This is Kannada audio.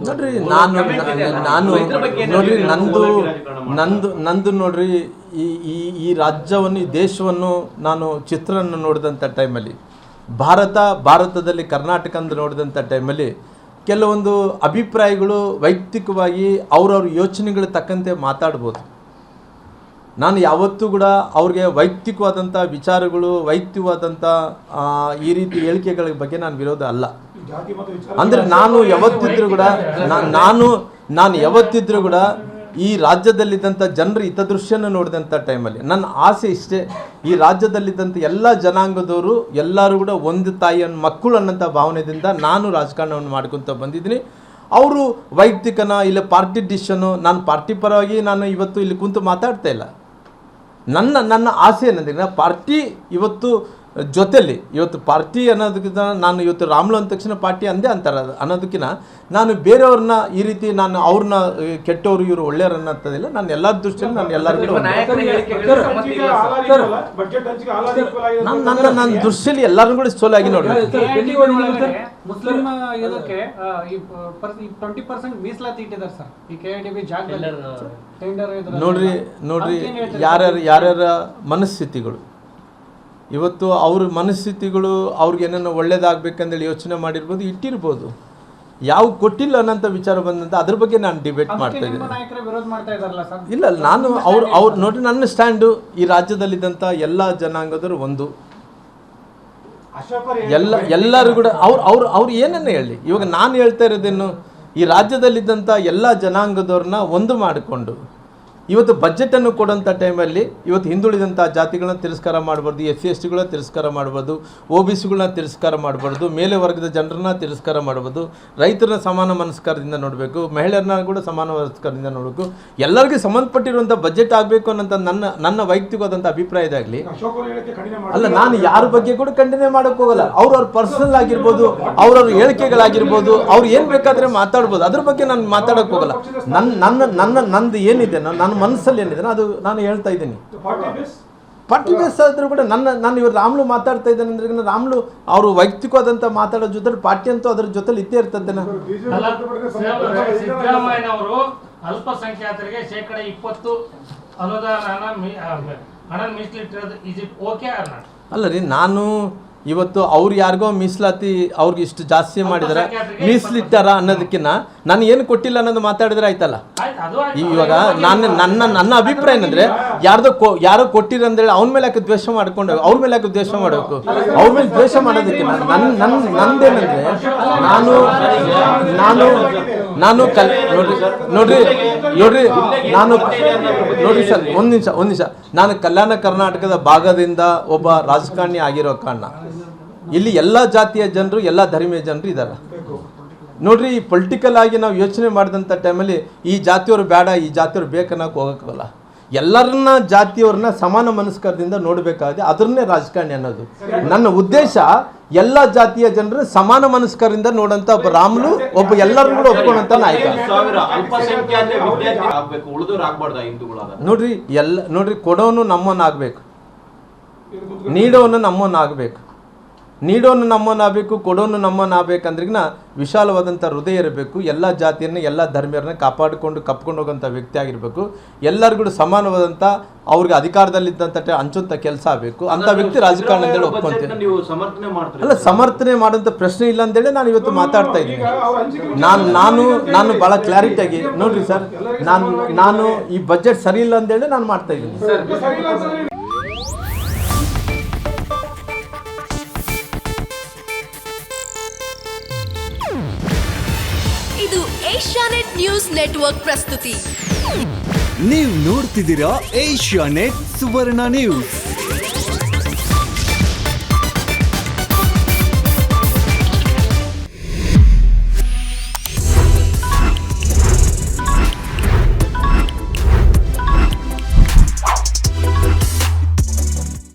ನೋಡ್ರಿ ನೋಡ್ರಿ ನಂದು ನೋಡ್ರಿ ಈ ರಾಜ್ಯವನ್ನು ಈ ದೇಶವನ್ನು ನಾನು ಚಿತ್ರವನ್ನು ನೋಡಿದಂಥ ಟೈಮಲ್ಲಿ ಭಾರತದಲ್ಲಿ ಕರ್ನಾಟಕ ಅಂತ ನೋಡಿದಂಥ ಟೈಮಲ್ಲಿ ಕೆಲವೊಂದು ಅಭಿಪ್ರಾಯಗಳು ವೈಯಕ್ತಿಕವಾಗಿ ಅವ್ರವ್ರ ಯೋಚನೆಗಳು ತಕ್ಕಂತೆ ಮಾತಾಡ್ಬೋದು. ನಾನು ಯಾವತ್ತೂ ಕೂಡ ಅವ್ರಿಗೆ ವೈಯಕ್ತಿಕವಾದಂಥ ವಿಚಾರಗಳು ವೈಯಕ್ತಿಕವಾದಂಥ ಈ ರೀತಿ ಹೇಳಿಕೆಗಳ ಬಗ್ಗೆ ನಾನು ವಿರೋಧ ಅಲ್ಲ. ಅಂದರೆ ನಾನು ಯಾವತ್ತಿದ್ರೂ ಕೂಡ ಈ ರಾಜ್ಯದಲ್ಲಿದ್ದಂಥ ಜನರ ಹಿತದೃಷ್ಟಿಯನ್ನು ನೋಡಿದಂಥ ಟೈಮಲ್ಲಿ ನನ್ನ ಆಸೆ ಇಷ್ಟೇ, ಈ ರಾಜ್ಯದಲ್ಲಿದ್ದಂಥ ಎಲ್ಲ ಜನಾಂಗದವರು ಎಲ್ಲರೂ ಕೂಡ ಒಂದು ತಾಯಿಯನ್ನು ಮಕ್ಕಳು ಅನ್ನೋಂಥ ಭಾವನೆಯಿಂದ ನಾನು ರಾಜಕಾರಣವನ್ನು ಮಾಡ್ಕೊತ ಬಂದಿದ್ದೀನಿ. ಅವರು ವೈಯಕ್ತಿಕನ ಇಲ್ಲ ಪಾರ್ಟಿ ಡಿಸಿಷನ್ನು, ನಾನು ಪಾರ್ಟಿ ಪರವಾಗಿ ನಾನು ಇವತ್ತು ಇಲ್ಲಿ ಕುಂತು ಮಾತಾಡ್ತಾ ಇಲ್ಲ. ನನ್ನ ಆಸೆ ಏನಂದ್ರೆ ಪಾರ್ಟಿ ಇವತ್ತು ಜೊತೆಯಲ್ಲಿ ಇವತ್ತು ಪಾರ್ಟಿ ಅನ್ನೋದಕ್ಕಿಂತ ನಾನು ಇವತ್ತು ರಾಮ್ಲು ಅಂದ ತಕ್ಷಣ ಪಾರ್ಟಿ ಅಂದೇ ಅಂತಾರೆ ಅನ್ನೋದಕ್ಕಿಂತ ನಾನು ಬೇರೆಯವ್ರನ್ನ ಈ ರೀತಿ ನಾನು ಅವ್ರನ್ನ ಕೆಟ್ಟವರು ಇವರು ಒಳ್ಳೆಯವ್ರು ಅನ್ನೋದಿಲ್ಲ. ನಾನು ಎಲ್ಲರ ದೃಷ್ಟಿಯಲ್ಲಿ ನಾನು ಎಲ್ಲರಿಗೂ ನನ್ನ ದೃಷ್ಟಿಯಲ್ಲಿ ಎಲ್ಲರೂ ಕೂಡ ಸೋಲಾಗಿ ನೋಡಿ. ಮುಸ್ಲಿಂ ಇದಕ್ಕೆ 20% ಮೀಸಲಾತಿ ಇಟ್ಟಿದ್ದಾರೆ ಸರ್ ಈ ಕೆಐಡಿಬಿ ಜಾಗದಲ್ಲಿ. ನೋಡ್ರಿ ಯಾರ್ಯಾರ ಮನಸ್ಥಿತಿಗಳು ಇವತ್ತು ಅವ್ರ ಮನಸ್ಥಿತಿಗಳು ಅವ್ರಿಗೆ ಏನೇನೋ ಒಳ್ಳೇದಾಗಬೇಕಂದೇಳಿ ಯೋಚನೆ ಮಾಡಿರ್ಬೋದು, ಇಟ್ಟಿರ್ಬೋದು. ಯಾವ ಕೊಟ್ಟಿಲ್ಲ ಅನ್ನೋಂಥ ವಿಚಾರ ಬಂದಂತ ಅದ್ರ ಬಗ್ಗೆ ನಾನು ಡಿಬೇಟ್ ಮಾಡ್ತಾ ಇದ್ದೀನಿ. ಇಲ್ಲ, ನಾನು ಅವ್ರು ನೋಡ್ರಿ ನನ್ನ ಸ್ಟ್ಯಾಂಡು ಈ ರಾಜ್ಯದಲ್ಲಿದ್ದಂಥ ಎಲ್ಲ ಜನಾಂಗದವರು ಒಂದು ಎಲ್ಲರೂ ಕೂಡ ಅವ್ರು ಏನನ್ನ ಹೇಳಿ. ಇವಾಗ ನಾನು ಹೇಳ್ತಾ ಇರೋದೇನು, ಈ ರಾಜ್ಯದಲ್ಲಿದ್ದಂಥ ಎಲ್ಲ ಜನಾಂಗದವ್ರನ್ನ ಒಂದು ಮಾಡಿಕೊಂಡು ಇವತ್ತು ಬಜೆಟನ್ನು ಕೊಡೋಂಥ ಟೈಮಲ್ಲಿ ಇವತ್ತು ಹಿಂದುಳಿದಂಥ ಜಾತಿಗಳನ್ನ ತಿರಸ್ಕಾರ ಮಾಡಬಾರ್ದು, SC STಗಳನ್ನ ತಿರಸ್ಕಾರ ಮಾಡ್ಬೋದು, OBCಗಳನ್ನ ತಿರಸ್ಕಾರ ಮಾಡಬಾರ್ದು, ಮೇಲೆ ವರ್ಗದ ಜನರನ್ನ ತಿರಸ್ಕಾರ ಮಾಡ್ಬೋದು, ರೈತರನ್ನ ಸಮಾನ ಮನಸ್ಕಾರದಿಂದ ನೋಡಬೇಕು, ಮಹಿಳೆಯರನ್ನ ಕೂಡ ಸಮಾನ ಮನಸ್ಕಾರದಿಂದ ನೋಡಬೇಕು, ಎಲ್ಲರಿಗೂ ಸಂಬಂಧಪಟ್ಟಿರುವಂಥ ಬಜೆಟ್ ಆಗಬೇಕು ಅನ್ನೋಂಥ ನನ್ನ ವೈಯಕ್ತಿಕವಾದಂಥ ಅಭಿಪ್ರಾಯ ಇದಾಗಲಿ. ಅಲ್ಲ, ನಾನು ಯಾರ ಬಗ್ಗೆ ಕೂಡ ಖಂಡನೆ ಮಾಡೋಕೆ ಹೋಗಲ್ಲ. ಅವ್ರವ್ರ ಪರ್ಸನಲ್ ಆಗಿರ್ಬೋದು, ಅವ್ರವ್ರ ಹೇಳಿಕೆಗಳಾಗಿರ್ಬೋದು, ಅವ್ರು ಏನು ಬೇಕಾದರೆ ಮಾತಾಡ್ಬೋದು, ಅದ್ರ ಬಗ್ಗೆ ನಾನು ಮಾತಾಡೋಕೆ ಹೋಗಲ್ಲ. ನಂದು ಏನಿದೆ ನನ್ನ ಮನಸ್ಸಲ್ಲಿ ಏನಿದೆ ಅದು ನಾನು ಹೇಳ್ತಾ ಇದ್ದೀನಿ. ಪಾರ್ಟಿ ಬೇಸ್ ಆದರೂ ಕೂಡ ನಾನು ಇವರು ರಾಮ್ಲು ಮಾತಾಡ್ತಾ ಇದ್ದೇನೆ ಅಂದ್ರೆ ರಾಮ್ಲು ಅವರು ವೈಯಕ್ತಿಕವಾದಂಥ ಮಾತಾಡೋ ಜೊತೆ ಪಾರ್ಟಿ ಅಂತೂ ಅದ್ರ ಜೊತೆಲಿ ಇದ್ದೇ ಇರ್ತದೆ. ಸಿದ್ದರಾಮಯ್ಯನವರು ಅಲ್ಪಸಂಖ್ಯಾತರಿಗೆ 20% ಅನುದಾನ ಹಣ ಮೀಸಲಿಟ್ಟಿರೋದು ಇಸ್ ಇಟ್ ಓಕೆ ಅಲ್ಲ ರೀ, ನಾನು ಇವತ್ತು ಅವ್ರು ಯಾರಿಗೋ ಮೀಸಲಾತಿ ಅವ್ರಿಗೆ ಇಷ್ಟು ಜಾಸ್ತಿ ಮಾಡಿದಾರೆ ಮೀಸಲಿಟ್ಟಾರ ಅನ್ನೋದಕ್ಕಿಂತ ನಾನು ಏನು ಕೊಟ್ಟಿಲ್ಲ ಅನ್ನೋದು ಮಾತಾಡಿದ್ರೆ ಆಯ್ತಲ್ಲ. ಇವಾಗ ನನ್ನ ಅಭಿಪ್ರಾಯ ಏನಂದ್ರೆ ಯಾರೋ ಕೊಟ್ಟಿರಂದೇಳಿ ಅವ್ನ ಮೇಲೆ ಯಾಕೆ ದ್ವೇಷ ಮಾಡ್ಕೊಂಡು ಅವ್ರ ಮೇಲೆ ಯಾಕೆ ದ್ವೇಷ ಮಾಡಬೇಕು? ಅವ್ರ ಮೇಲೆ ದ್ವೇಷ ಮಾಡೋದಕ್ಕಿಂತ ನಂದೇನಂದ್ರೆ ನಾನು ನೋಡ್ರಿ ಸರ್, ಒಂದ್ ನಿಮಿಷ ನಾನು ಕಲ್ಯಾಣ ಕರ್ನಾಟಕದ ಭಾಗದಿಂದ ಒಬ್ಬ ರಾಜಕಾರಣಿ ಆಗಿರೋ ಕಾರಣ ಇಲ್ಲಿ ಎಲ್ಲ ಜಾತಿಯ ಜನರು ಎಲ್ಲ ಧರ್ಮೀಯ ಜನರು ಇದ್ದಾರೆ. ನೋಡ್ರಿ, ಈ ಪೊಲಿಟಿಕಲ್ ಆಗಿ ನಾವು ಯೋಚನೆ ಮಾಡಿದಂಥ ಟೈಮಲ್ಲಿ ಈ ಜಾತಿಯವರು ಬೇಡ ಈ ಜಾತಿಯವ್ರು ಬೇಕನ್ನೋಕೆ ಹೋಗೋಕ್ಕಲ್ಲ. ಎಲ್ಲರನ್ನ ಜಾತಿಯವ್ರನ್ನ ಸಮಾನ ಮನಸ್ಕಾರದಿಂದ ನೋಡಬೇಕಾದ್ರೆ ಅದನ್ನೇ ರಾಜಕಾರಣಿ ಅನ್ನೋದು. ನನ್ನ ಉದ್ದೇಶ ಎಲ್ಲ ಜಾತಿಯ ಜನರು ಸಮಾನ ಮನಸ್ಕಾರದಿಂದ ನೋಡಂತ ಒಬ್ಬ ರಾಮ್ಲು ಒಬ್ಬ ಎಲ್ಲರೂ ಕೂಡ ಒಪ್ಕೊಂಡಂತ ನಾಯಕ. ನೋಡ್ರಿ ಕೊಡೋನು ನಮ್ಮನ್ನಾಗಬೇಕು, ನೀಡೋನು ನಮ್ಮನ್ನಾಗಬೇಕು. ನೀಡೋನು ನಮ್ಮನ್ನಾಗಬೇಕು, ಕೊಡೋನು ನಮ್ಮನ್ನಾಗಬೇಕಂದ್ರಿಗಿನ ವಿಶಾಲವಾದಂಥ ಹೃದಯ ಇರಬೇಕು. ಎಲ್ಲ ಜಾತಿಯನ್ನು ಎಲ್ಲ ಧರ್ಮೀಯರನ್ನ ಕಪ್ಕೊಂಡು ಹೋಗೋಂಥ ವ್ಯಕ್ತಿ ಆಗಿರಬೇಕು. ಎಲ್ಲರಿಗೂ ಸಮಾನವಾದಂಥ ಅವ್ರಿಗೆ ಅಧಿಕಾರದಲ್ಲಿದ್ದಂಥ ಹಂಚುವಂಥ ಕೆಲಸ ಆಗಬೇಕು. ಅಂಥ ವ್ಯಕ್ತಿ ರಾಜಕಾರಣ ಅಂತೇಳಿ ಒಪ್ಕೊಂತೀನಿ. ಅಲ್ಲ, ಸಮರ್ಥನೆ ಮಾಡೋಂಥ ಪ್ರಶ್ನೆ ಇಲ್ಲ ಅಂತೇಳಿ ನಾನು ಇವತ್ತು ಮಾತಾಡ್ತಾ ಇದ್ದೀನಿ. ನಾನು ಭಾಳ ಕ್ಲಾರಿಟಿಯಾಗಿ ನೋಡ್ರಿ ಸರ್, ನಾನು ಈ ಬಜೆಟ್ ಸರಿ ಇಲ್ಲ ಅಂತೇಳಿ ನಾನು ಮಾಡ್ತಾ ಇದ್ದೀನಿ. ಇದು ಏಷ್ಯಾನೆಟ್ ನ್ಯೂಸ್ ನೆಟ್ವರ್ಕ್ ಪ್ರಸ್ತುತಿ. ನೀವು ನೋಡ್ತಿದ್ದೀರಾ ಏಷ್ಯಾನೆಟ್ ಸುವರ್ಣ ನ್ಯೂಸ್.